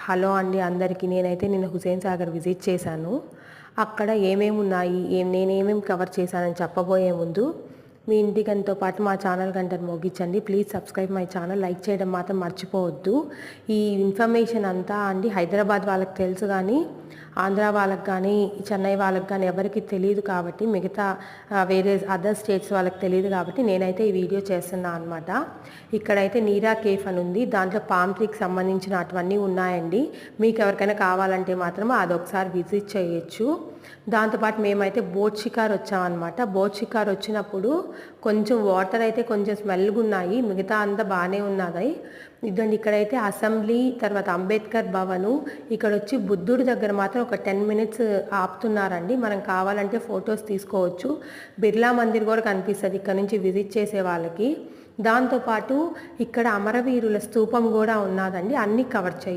Hello అండి అందరికీ. నేనైతే నిన్న హుసేన్ సాగర్ విజిట్ చేశాను. అక్కడ ఏమేమి ఉన్నాయి, నేనేమేమి కవర్ చేశానని చెప్పబోయే ముందు మీ ఇంటికంతో పాటు మా ఛానల్ గంటను మోగించండి. Please subscribe my channel. Like చేయడం మాత్రం మర్చిపోవద్దు. ఈ ఇన్ఫర్మేషన్ అంతా అండి హైదరాబాద్ వాళ్ళకి తెలుసు, కానీ ఆంధ్ర వాళ్ళకి కానీ చెన్నై వాళ్ళకి కానీ ఎవరికి తెలియదు కాబట్టి, మిగతా వేరే అదర్ స్టేట్స్ వాళ్ళకి తెలియదు కాబట్టి నేనైతే ఈ వీడియో చేస్తున్నా అనమాట. ఇక్కడైతే నీరా కేఫ్ అని ఉంది. దాంట్లో పామ్ ట్రీకి సంబంధించిన అటువన్నీ ఉన్నాయండి. మీకు ఎవరికైనా కావాలంటే మాత్రం అదొకసారి విజిట్ చేయొచ్చు. దాంతోపాటు మేమైతే బోట్ షికార్ వచ్చామన్నమాట. బోట్ షికార్ వచ్చినప్పుడు కొంచెం వాటర్ అయితే కొంచెం స్మెల్గా ఉన్నాయి, మిగతా అంతా బాగానే ఉన్నది. ఇదండి ఇక్కడైతే అసెంబ్లీ, తర్వాత అంబేద్కర్ భవను, ఇక్కడ వచ్చి బుద్ధుడి దగ్గర మాత్రం ఒక 10 మినిట్స్ ఆపుతున్నారండి. మనం కావాలంటే ఫొటోస్ తీసుకోవచ్చు. బిర్లా మందిర్ కూడా కనిపిస్తుంది ఇక్కడ నుంచి విజిట్ చేసే వాళ్ళకి. దాంతోపాటు ఇక్కడ అమరవీరుల స్తూపం కూడా ఉన్నదండి. అన్నీ కవర్ చేయ